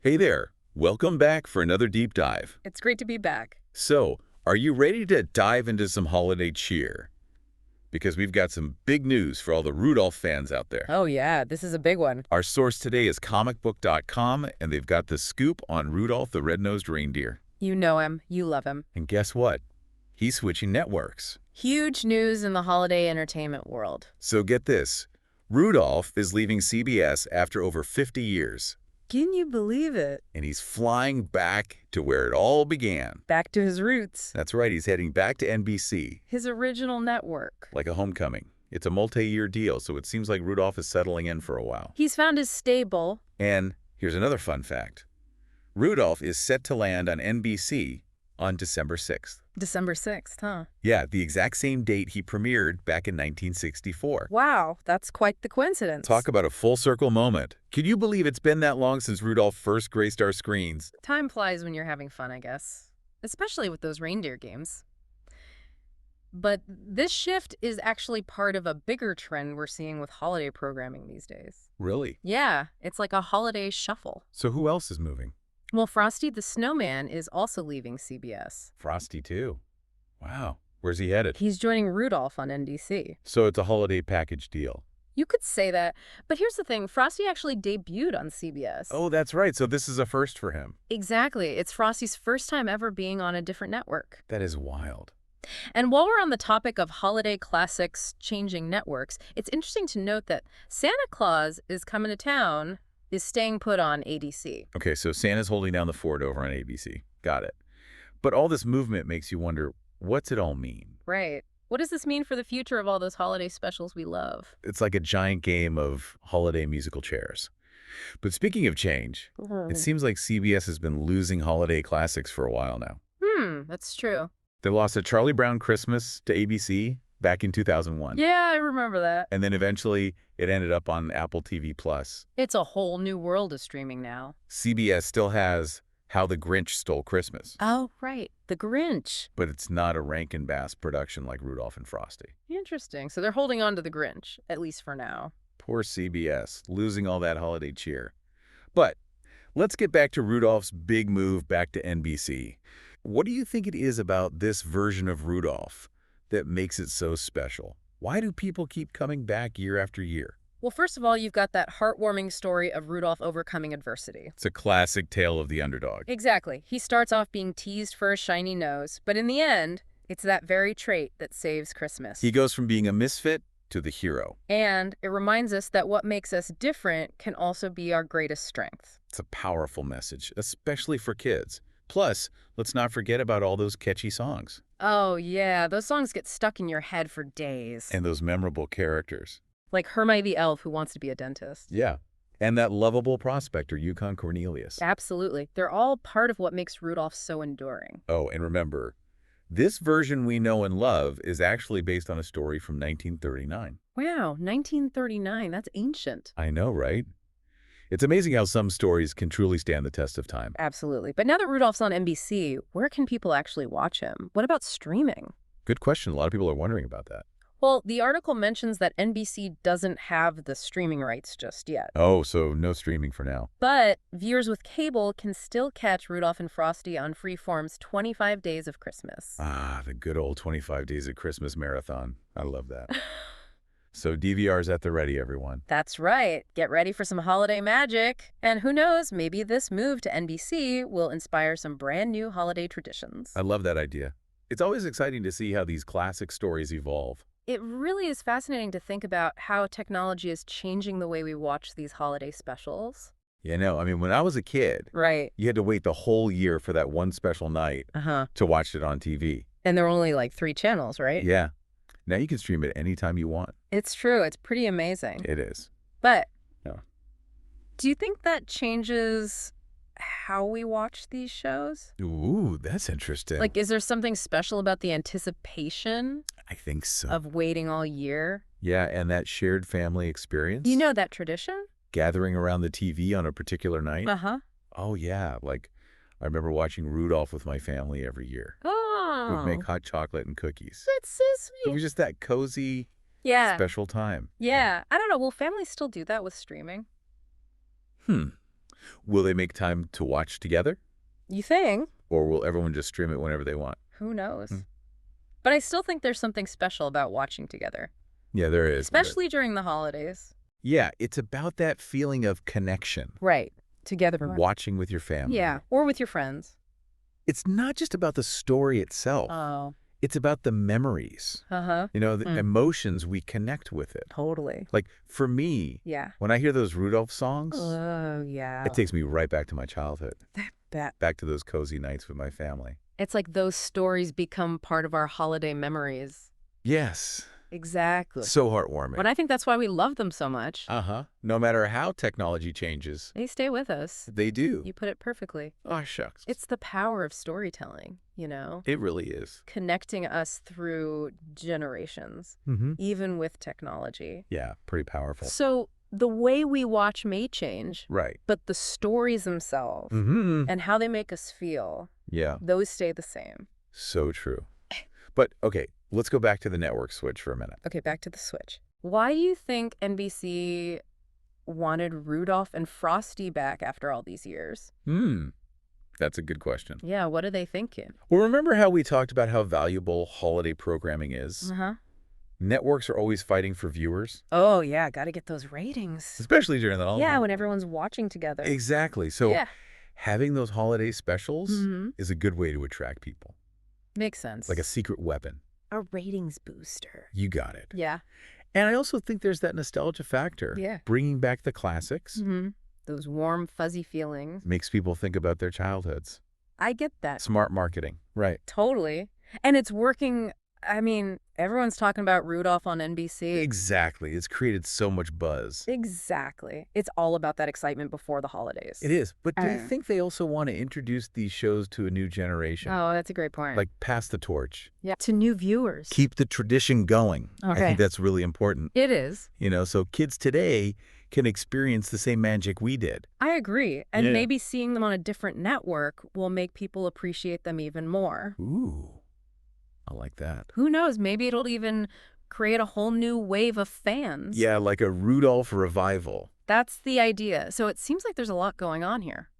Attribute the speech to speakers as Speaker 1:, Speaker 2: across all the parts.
Speaker 1: Hey there, welcome back for another deep dive.
Speaker 2: It's great to be back.
Speaker 1: So, are you ready to dive into some holiday cheer? Because we've got some big news for all the Rudolph fans out there.
Speaker 2: Oh, yeah, this is a big one.
Speaker 1: Our source today is comicbook.com, and they've got the scoop on Rudolph the Red-Nosed Reindeer.
Speaker 2: You know him, you love him.
Speaker 1: And guess what? He's switching networks.
Speaker 2: Huge news in the holiday entertainment world.
Speaker 1: So get this, Rudolph is leaving CBS after over 50 years.
Speaker 2: Can you believe it?
Speaker 1: And he's flying back to where it all began.
Speaker 2: Back to his roots.
Speaker 1: That's right, he's heading back to NBC.
Speaker 2: His original network.
Speaker 1: Like a homecoming. It's a multi-year deal, so it seems like Rudolph is settling in for a while.
Speaker 2: He's found his stable.
Speaker 1: And here's another fun fact. Rudolph is set to land on NBC on December 6th.
Speaker 2: December 6th, huh?
Speaker 1: Yeah, the exact same date he premiered back in 1964.
Speaker 2: Wow, that's quite the coincidence.
Speaker 1: Talk about a full circle moment. Can you believe it's been that long since Rudolph first graced our screens?
Speaker 2: Time flies when you're having fun, I guess. Especially with those reindeer games. But this shift is actually part of a bigger trend we're seeing with holiday programming these days.
Speaker 1: Really?
Speaker 2: Yeah, it's like a holiday shuffle.
Speaker 1: So who else is moving?
Speaker 2: Well, Frosty the Snowman is also leaving CBS.
Speaker 1: Frosty, too. Wow. Where's he headed?
Speaker 2: He's joining Rudolph on NBC.
Speaker 1: So it's a holiday package deal.
Speaker 2: You could say that, but here's the thing. Frosty actually debuted on CBS.
Speaker 1: Oh, that's right. So this is a first for him.
Speaker 2: Exactly. It's Frosty's first time ever being on a different network.
Speaker 1: That is wild.
Speaker 2: And while we're on the topic of holiday classics changing networks, it's interesting to note that Santa Claus is coming to town is staying put on ADC.
Speaker 1: Okay, so Santa's holding down the fort over on ABC. Got it. But all this movement makes you wonder, what's it all mean?
Speaker 2: Right. What does this mean for the future of all those holiday specials we love?
Speaker 1: It's like a giant game of holiday musical chairs. But speaking of change, it seems like CBS has been losing holiday classics for a while now.
Speaker 2: That's true.
Speaker 1: They lost a Charlie Brown Christmas to ABC back in 2001.
Speaker 2: Yeah, I remember that.
Speaker 1: And then eventually it ended up on Apple TV+.
Speaker 2: It's a whole new world of streaming now.
Speaker 1: CBS still has How the Grinch Stole Christmas.
Speaker 2: Oh, right. The Grinch.
Speaker 1: But it's not a Rankin Bass production like Rudolph and Frosty.
Speaker 2: Interesting. So they're holding on to the Grinch, at least for now.
Speaker 1: Poor CBS, losing all that holiday cheer. But let's get back to Rudolph's big move back to NBC. What do you think it is about this version of Rudolph that makes it so special? Why do people keep coming back year after year?
Speaker 2: Well, first of all, you've got that heartwarming story of Rudolph overcoming adversity.
Speaker 1: It's a classic tale of the underdog.
Speaker 2: Exactly. He starts off being teased for a shiny nose, but in the end, it's that very trait that saves Christmas.
Speaker 1: He goes from being a misfit to the hero.
Speaker 2: And it reminds us that what makes us different can also be our greatest strength.
Speaker 1: It's a powerful message, especially for kids. Plus, let's not forget about all those catchy songs.
Speaker 2: Oh, yeah. Those songs get stuck in your head for days.
Speaker 1: And those memorable characters.
Speaker 2: Like Hermione the elf who wants to be a dentist.
Speaker 1: Yeah. And that lovable prospector, Yukon Cornelius.
Speaker 2: Absolutely. They're all part of what makes Rudolph so enduring.
Speaker 1: Oh, and remember, this version we know and love is actually based on a story from 1939.
Speaker 2: Wow, 1939. That's ancient.
Speaker 1: I know, right? It's amazing how some stories can truly stand the test of time.
Speaker 2: Absolutely. But now that Rudolph's on NBC, where can people actually watch him? What about streaming?
Speaker 1: Good question. A lot of people are wondering about that.
Speaker 2: Well, the article mentions that NBC doesn't have the streaming rights just yet.
Speaker 1: Oh, so no streaming for now.
Speaker 2: But viewers with cable can still catch Rudolph and Frosty on Freeform's 25 Days of Christmas.
Speaker 1: Ah, the good old 25 Days of Christmas marathon. I love that. So DVR's at the ready, everyone.
Speaker 2: That's right. Get ready for some holiday magic. And who knows, maybe this move to NBC will inspire some brand new holiday traditions.
Speaker 1: I love that idea. It's always exciting to see how these classic stories evolve.
Speaker 2: It really is fascinating to think about how technology is changing the way we watch these holiday specials.
Speaker 1: Yeah, no, I mean, when I was a kid,
Speaker 2: Right.
Speaker 1: you had to wait the whole year for that one special night to watch it on TV.
Speaker 2: And there were only like 3 channels, right?
Speaker 1: Yeah. Now you can stream it anytime you want.
Speaker 2: It's true. It's pretty amazing.
Speaker 1: It is.
Speaker 2: But
Speaker 1: Yeah.
Speaker 2: do you think that changes how we watch these shows?
Speaker 1: Ooh, that's interesting.
Speaker 2: Like, is there something special about the anticipation
Speaker 1: I think so.
Speaker 2: of waiting all year?
Speaker 1: Yeah, and that shared family experience.
Speaker 2: You know that tradition?
Speaker 1: Gathering around the TV on a particular night.
Speaker 2: Uh-huh.
Speaker 1: Oh, yeah. Like, I remember watching Rudolph with my family every year.
Speaker 2: Oh.
Speaker 1: We'd make hot chocolate and cookies.
Speaker 2: That's so
Speaker 1: It
Speaker 2: sweet.
Speaker 1: was just that cozy,
Speaker 2: Yeah.
Speaker 1: special time.
Speaker 2: Yeah. I don't know. Will families still do that with streaming?
Speaker 1: Hmm. Will they make time to watch together?
Speaker 2: You think?
Speaker 1: Or will everyone just stream it whenever they want?
Speaker 2: Who knows?
Speaker 1: Hmm.
Speaker 2: But I still think there's something special about watching together,
Speaker 1: Yeah, there is.
Speaker 2: especially during the holidays.
Speaker 1: Yeah, it's about that feeling of connection.
Speaker 2: Right. Together.
Speaker 1: Watching with your family.
Speaker 2: Yeah. Or with your friends.
Speaker 1: It's not just about the story itself.
Speaker 2: Oh.
Speaker 1: It's about the memories.
Speaker 2: Uh-huh.
Speaker 1: The emotions we connect with it.
Speaker 2: Totally.
Speaker 1: Like, for me,
Speaker 2: Yeah.
Speaker 1: when I hear those Rudolph songs,
Speaker 2: Oh, yeah.
Speaker 1: it takes me right back to my childhood.
Speaker 2: Bet.
Speaker 1: Back to those cozy nights with my family.
Speaker 2: It's like those stories become part of our holiday memories.
Speaker 1: Yes.
Speaker 2: Exactly.
Speaker 1: So heartwarming.
Speaker 2: But I think that's why we love them so much.
Speaker 1: Uh-huh. No matter how technology changes,
Speaker 2: They stay with us.
Speaker 1: they do.
Speaker 2: You put it perfectly.
Speaker 1: Oh, shucks.
Speaker 2: It's the power of storytelling, you know?
Speaker 1: It really is.
Speaker 2: Connecting us through generations,
Speaker 1: Mm-hmm.
Speaker 2: even with technology.
Speaker 1: Yeah, pretty powerful.
Speaker 2: So the way we watch may change,
Speaker 1: Right.
Speaker 2: but the stories themselves
Speaker 1: Mm-hmm.
Speaker 2: and how they make us feel,
Speaker 1: Yeah,
Speaker 2: those stay the same.
Speaker 1: so true. But, okay, let's go back to the network switch for a minute.
Speaker 2: Okay, back to the Switch. Why do you think NBC wanted Rudolph and Frosty back after all these years?
Speaker 1: That's a good question.
Speaker 2: Yeah, what are they thinking?
Speaker 1: Well, remember how we talked about how valuable holiday programming is?
Speaker 2: Uh-huh.
Speaker 1: Networks are always fighting for viewers,
Speaker 2: Oh, yeah, gotta get those ratings.
Speaker 1: especially during the holidays.
Speaker 2: Yeah, when everyone's watching together.
Speaker 1: Exactly. So
Speaker 2: Yeah.
Speaker 1: having those holiday specials
Speaker 2: Mhm.
Speaker 1: is a good way to attract people.
Speaker 2: Makes sense.
Speaker 1: Like a secret weapon.
Speaker 2: A ratings booster.
Speaker 1: You got it.
Speaker 2: Yeah.
Speaker 1: And I also think there's that nostalgia factor.
Speaker 2: Yeah.
Speaker 1: Bringing back the classics
Speaker 2: Mm-hmm. Those warm, fuzzy feelings.
Speaker 1: makes people think about their childhoods.
Speaker 2: I get that.
Speaker 1: Smart marketing. Right.
Speaker 2: Totally. And it's working. I mean, everyone's talking about Rudolph on NBC.
Speaker 1: Exactly. It's created so much buzz.
Speaker 2: Exactly. It's all about that excitement before the holidays.
Speaker 1: It is. But do you think they also want to introduce these shows to a new generation?
Speaker 2: Oh, that's a great point.
Speaker 1: Like pass the torch.
Speaker 2: Yeah. To new viewers.
Speaker 1: Keep the tradition going. I
Speaker 2: Okay.
Speaker 1: think that's really important.
Speaker 2: It is.
Speaker 1: So kids today can experience the same magic we did.
Speaker 2: I agree. And
Speaker 1: Yeah.
Speaker 2: maybe seeing them on a different network will make people appreciate them even more.
Speaker 1: Ooh. I like that.
Speaker 2: Who knows? Maybe it'll even create a whole new wave of fans.
Speaker 1: Yeah, like a Rudolph revival.
Speaker 2: That's the idea. So it seems like there's a lot going on here.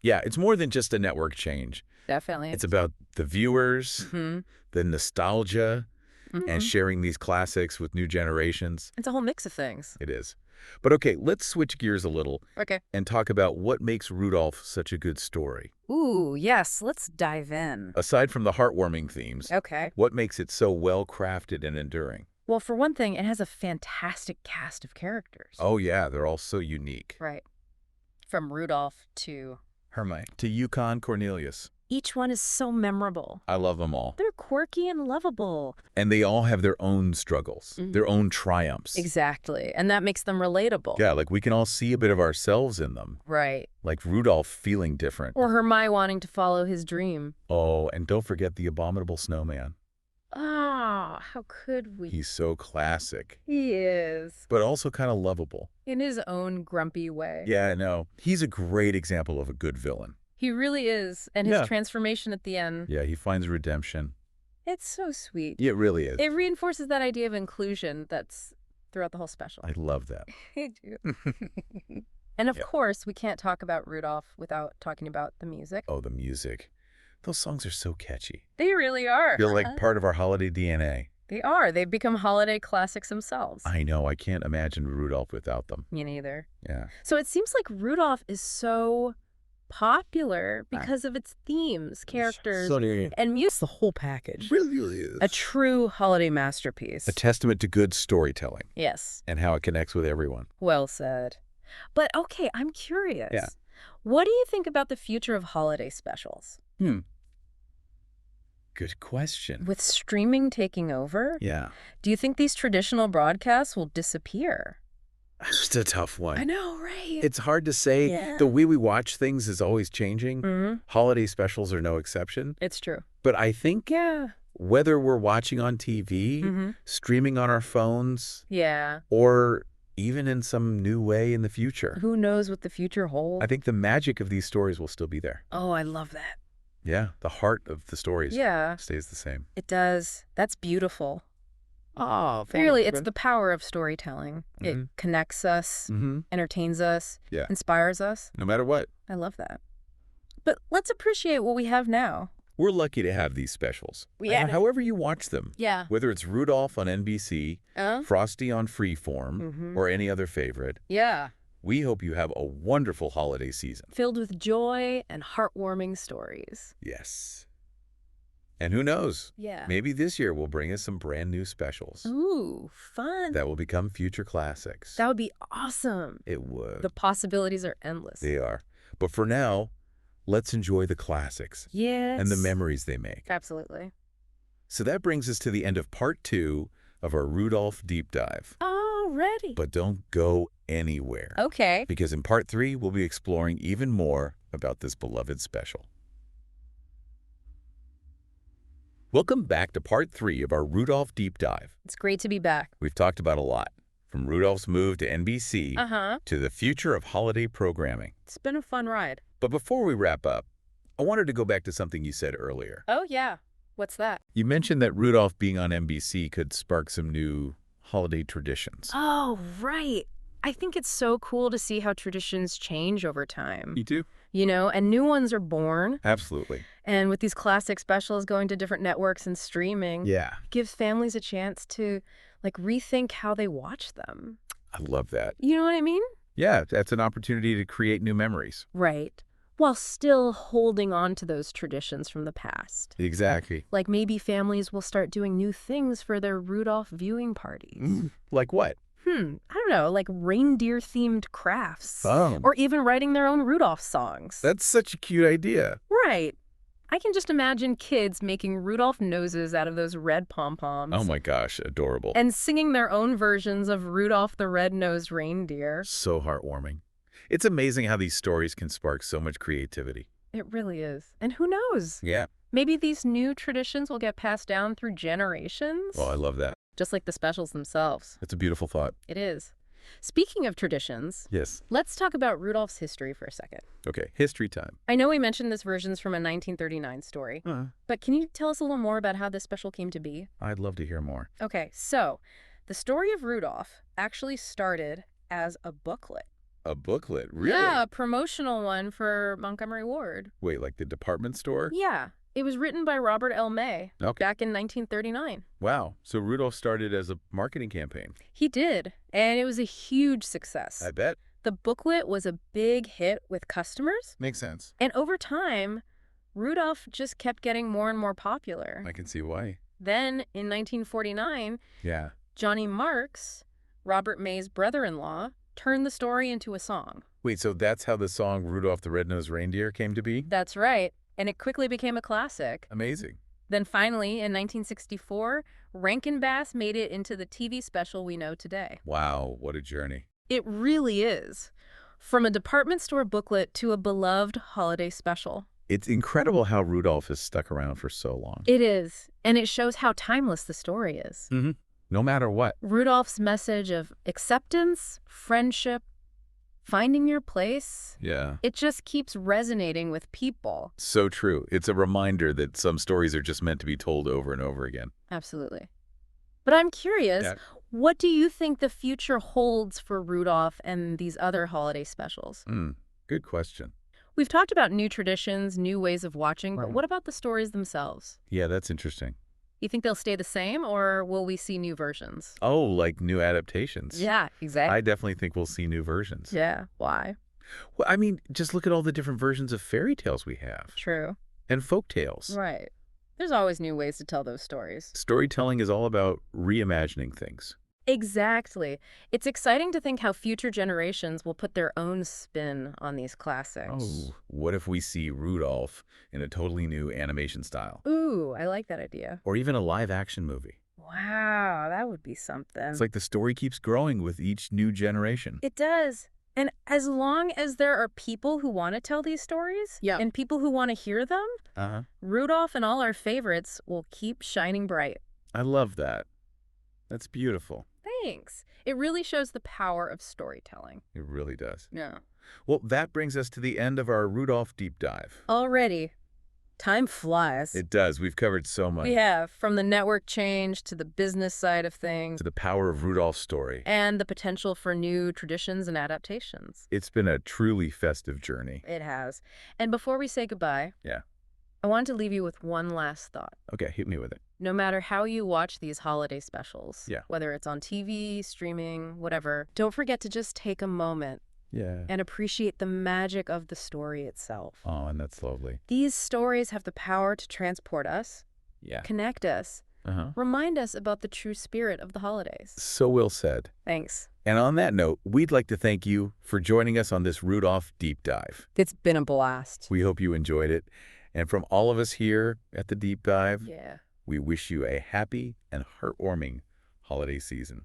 Speaker 1: Yeah, it's more than just a network change.
Speaker 2: Definitely.
Speaker 1: It's about the viewers,
Speaker 2: Mhm.
Speaker 1: the nostalgia,
Speaker 2: Mhm.
Speaker 1: and sharing these classics with new generations.
Speaker 2: It's a whole mix of things.
Speaker 1: It is. But okay, let's switch gears a little
Speaker 2: Okay.
Speaker 1: and talk about what makes Rudolph such a good story.
Speaker 2: Ooh, yes. Let's dive in.
Speaker 1: Aside from the heartwarming themes,
Speaker 2: Okay.
Speaker 1: what makes it so well crafted and enduring?
Speaker 2: Well, for one thing, it has a fantastic cast of characters.
Speaker 1: Oh yeah, they're all so unique.
Speaker 2: Right. From Rudolph to...
Speaker 1: Hermione. To Yukon Cornelius.
Speaker 2: Each one is so memorable.
Speaker 1: I love them all.
Speaker 2: They're quirky and lovable.
Speaker 1: And they all have their own struggles, their own triumphs.
Speaker 2: Exactly. And that makes them relatable.
Speaker 1: Yeah, like we can all see a bit of ourselves in them.
Speaker 2: Right.
Speaker 1: Like Rudolph feeling different.
Speaker 2: Or Hermione wanting to follow his dream.
Speaker 1: Oh, and don't forget the abominable snowman.
Speaker 2: Ah, how could we?
Speaker 1: He's so classic,
Speaker 2: He is.
Speaker 1: but also kind of lovable.
Speaker 2: In his own grumpy way.
Speaker 1: Yeah, I know. He's a great example of a good villain.
Speaker 2: He really is. And his
Speaker 1: Yeah.
Speaker 2: transformation at the end,
Speaker 1: Yeah, he finds redemption.
Speaker 2: it's so sweet.
Speaker 1: It really is.
Speaker 2: It reinforces that idea of inclusion that's throughout the whole special.
Speaker 1: I love that.
Speaker 2: I do. And of
Speaker 1: Yeah.
Speaker 2: course, we can't talk about Rudolph without talking about the music.
Speaker 1: Oh, the music. Those songs are so catchy.
Speaker 2: They really are.
Speaker 1: Feel like part of our holiday DNA.
Speaker 2: They are. They've become holiday classics themselves.
Speaker 1: I know. I can't imagine Rudolph without them.
Speaker 2: Me neither.
Speaker 1: Yeah.
Speaker 2: So it seems like Rudolph is so popular because of its themes, characters, and music. The whole package.
Speaker 1: Really is.
Speaker 2: A true holiday masterpiece.
Speaker 1: A testament to good storytelling
Speaker 2: Yes.
Speaker 1: and how it connects with everyone.
Speaker 2: Well said. But okay, I'm curious.
Speaker 1: Yeah.
Speaker 2: What do you think about the future of holiday specials?
Speaker 1: Good question.
Speaker 2: With streaming taking over,
Speaker 1: Yeah.
Speaker 2: do you think these traditional broadcasts will disappear?
Speaker 1: It's a tough one.
Speaker 2: I know, right?
Speaker 1: It's hard to say.
Speaker 2: Yeah.
Speaker 1: The way we watch things is always changing.
Speaker 2: Mm-hmm.
Speaker 1: Holiday specials are no exception.
Speaker 2: It's true.
Speaker 1: But I think
Speaker 2: Yeah.
Speaker 1: whether we're watching on TV,
Speaker 2: Mm-hmm.
Speaker 1: streaming on our phones,
Speaker 2: Yeah.
Speaker 1: or even in some new way in the future,
Speaker 2: Who knows what the future holds?
Speaker 1: I think the magic of these stories will still be there.
Speaker 2: Oh, I love that.
Speaker 1: Yeah, the heart of the stories
Speaker 2: Yeah,
Speaker 1: stays the same.
Speaker 2: it does. That's beautiful.
Speaker 1: Oh,
Speaker 2: Really, it's the power of storytelling. It
Speaker 1: Mm-hmm.
Speaker 2: connects us,
Speaker 1: Mm-hmm.
Speaker 2: entertains us,
Speaker 1: Yeah.
Speaker 2: inspires us.
Speaker 1: No matter what.
Speaker 2: I love that. But let's appreciate what we have now.
Speaker 1: We're lucky to have these specials.
Speaker 2: Yeah.
Speaker 1: However you watch them.
Speaker 2: Yeah.
Speaker 1: Whether it's Rudolph on NBC, Frosty on Freeform,
Speaker 2: Mm-hmm.
Speaker 1: or any other favorite,
Speaker 2: Yeah.
Speaker 1: we hope you have a wonderful holiday season.
Speaker 2: Filled with joy and heartwarming stories.
Speaker 1: Yes. And who knows?
Speaker 2: Yeah.
Speaker 1: Maybe this year will bring us some brand new specials
Speaker 2: Ooh, fun.
Speaker 1: that will become future classics.
Speaker 2: That would be awesome.
Speaker 1: It would.
Speaker 2: The possibilities are endless.
Speaker 1: They are. But for now, let's enjoy the classics
Speaker 2: Yes.
Speaker 1: and the memories they make.
Speaker 2: Absolutely.
Speaker 1: So that brings us to the end of part 2 of our Rudolph deep dive.
Speaker 2: Already.
Speaker 1: But don't go anywhere.
Speaker 2: Okay.
Speaker 1: Because in part 3, we'll be exploring even more about this beloved special. Welcome back to part 3 of our Rudolph deep dive.
Speaker 2: It's great to be back.
Speaker 1: We've talked about a lot, from Rudolph's move to NBC
Speaker 2: Uh-huh.
Speaker 1: to the future of holiday programming.
Speaker 2: It's been a fun ride.
Speaker 1: But before we wrap up, I wanted to go back to something you said earlier.
Speaker 2: Oh, yeah. What's that?
Speaker 1: You mentioned that Rudolph being on NBC could spark some new holiday traditions.
Speaker 2: Oh, right. I think it's so cool to see how traditions change over time.
Speaker 1: You too?
Speaker 2: You know, and new ones are born.
Speaker 1: Absolutely.
Speaker 2: And with these classic specials going to different networks and streaming,
Speaker 1: Yeah.
Speaker 2: it gives families a chance to, like, rethink how they watch them.
Speaker 1: I love that.
Speaker 2: You know what I mean?
Speaker 1: Yeah, that's an opportunity to create new memories.
Speaker 2: Right. While still holding on to those traditions from the past.
Speaker 1: Exactly.
Speaker 2: Like maybe families will start doing new things for their Rudolph viewing parties.
Speaker 1: Like what?
Speaker 2: I don't know, like reindeer-themed crafts.
Speaker 1: Oh.
Speaker 2: Or even writing their own Rudolph songs.
Speaker 1: That's such a cute idea.
Speaker 2: Right. I can just imagine kids making Rudolph noses out of those red pom-poms.
Speaker 1: Oh my gosh, adorable.
Speaker 2: And singing their own versions of Rudolph the Red-Nosed Reindeer.
Speaker 1: So heartwarming. It's amazing how these stories can spark so much creativity.
Speaker 2: It really is. And who knows?
Speaker 1: Yeah.
Speaker 2: Maybe these new traditions will get passed down through generations.
Speaker 1: Well, I love that.
Speaker 2: Just like the specials themselves.
Speaker 1: It's a beautiful thought.
Speaker 2: It is. Speaking of traditions,
Speaker 1: Yes.
Speaker 2: let's talk about Rudolph's history for a second.
Speaker 1: Okay, history time.
Speaker 2: I know we mentioned this version's from a 1939 story, but can you tell us a little more about how this special came to be?
Speaker 1: I'd love to hear more.
Speaker 2: Okay, so the story of Rudolph actually started as a booklet.
Speaker 1: A booklet? Really?
Speaker 2: Yeah, a promotional one for Montgomery Ward.
Speaker 1: Wait, like the department store?
Speaker 2: Yeah, it was written by Robert L. May
Speaker 1: Okay.
Speaker 2: back in 1939.
Speaker 1: Wow. So Rudolph started as a marketing campaign.
Speaker 2: He did, and it was a huge success.
Speaker 1: I bet.
Speaker 2: The booklet was a big hit with customers,
Speaker 1: Makes sense.
Speaker 2: and over time, Rudolph just kept getting more and more popular.
Speaker 1: I can see why.
Speaker 2: Then, in 1949,
Speaker 1: Yeah.
Speaker 2: Johnny Marks, Robert May's brother-in-law, turned the story into a song.
Speaker 1: Wait, so that's how the song Rudolph the Red-Nosed Reindeer came to be?
Speaker 2: That's right, and it quickly became a classic.
Speaker 1: Amazing.
Speaker 2: Then finally, in 1964, Rankin Bass made it into the TV special we know today.
Speaker 1: Wow, what a journey.
Speaker 2: It really is. From a department store booklet to a beloved holiday special.
Speaker 1: It's incredible how Rudolph has stuck around for so long.
Speaker 2: It is, and it shows how timeless the story is.
Speaker 1: No matter what.
Speaker 2: Rudolph's message of acceptance, friendship, finding your place,
Speaker 1: Yeah.
Speaker 2: it just keeps resonating with people.
Speaker 1: So true. It's a reminder that some stories are just meant to be told over and over again.
Speaker 2: Absolutely. But I'm curious,
Speaker 1: Yeah.
Speaker 2: what do you think the future holds for Rudolph and these other holiday specials?
Speaker 1: Good question.
Speaker 2: We've talked about new traditions, new ways of watching, but
Speaker 1: Right.
Speaker 2: what about the stories themselves?
Speaker 1: Yeah, that's interesting.
Speaker 2: You think they'll stay the same, or will we see new versions?
Speaker 1: Oh, like new adaptations.
Speaker 2: Yeah, exactly.
Speaker 1: I definitely think we'll see new versions.
Speaker 2: Yeah, why?
Speaker 1: Well, I mean, just look at all the different versions of fairy tales we have.
Speaker 2: True.
Speaker 1: And folk tales.
Speaker 2: Right. There's always new ways to tell those stories.
Speaker 1: Storytelling is all about reimagining things.
Speaker 2: Exactly. It's exciting to think how future generations will put their own spin on these classics.
Speaker 1: Oh, what if we see Rudolph in a totally new animation style?
Speaker 2: Ooh, I like that idea.
Speaker 1: Or even a live-action movie.
Speaker 2: Wow, that would be something.
Speaker 1: It's like the story keeps growing with each new generation.
Speaker 2: It does. And as long as there are people who want to tell these stories,
Speaker 1: Yeah.
Speaker 2: and people who want to hear them,
Speaker 1: Uh-huh.
Speaker 2: Rudolph and all our favorites will keep shining bright.
Speaker 1: I love that. That's beautiful.
Speaker 2: Thanks. It really shows the power of storytelling.
Speaker 1: It really does.
Speaker 2: Yeah.
Speaker 1: Well, that brings us to the end of our Rudolph deep dive.
Speaker 2: Already. Time flies.
Speaker 1: It does. We've covered so much.
Speaker 2: We have, from the network change to the business side of things,
Speaker 1: To the power of Rudolph's story.
Speaker 2: and the potential for new traditions and adaptations.
Speaker 1: It's been a truly festive journey.
Speaker 2: It has. And before we say goodbye,
Speaker 1: Yeah.
Speaker 2: I want to leave you with one last thought.
Speaker 1: Okay, hit me with it.
Speaker 2: No matter how you watch these holiday specials,
Speaker 1: Yeah.
Speaker 2: whether it's on TV, streaming, whatever, don't forget to just take a moment
Speaker 1: Yeah.
Speaker 2: and appreciate the magic of the story itself.
Speaker 1: Oh, and that's lovely.
Speaker 2: These stories have the power to transport us,
Speaker 1: Yeah.
Speaker 2: connect us, remind us about the true spirit of the holidays.
Speaker 1: So well said.
Speaker 2: Thanks.
Speaker 1: And on that note, we'd like to thank you for joining us on this Rudolph Deep Dive.
Speaker 2: It's been a blast.
Speaker 1: We hope you enjoyed it. And from all of us here at the Deep Dive,
Speaker 2: Yeah.
Speaker 1: we wish you a happy and heartwarming holiday season.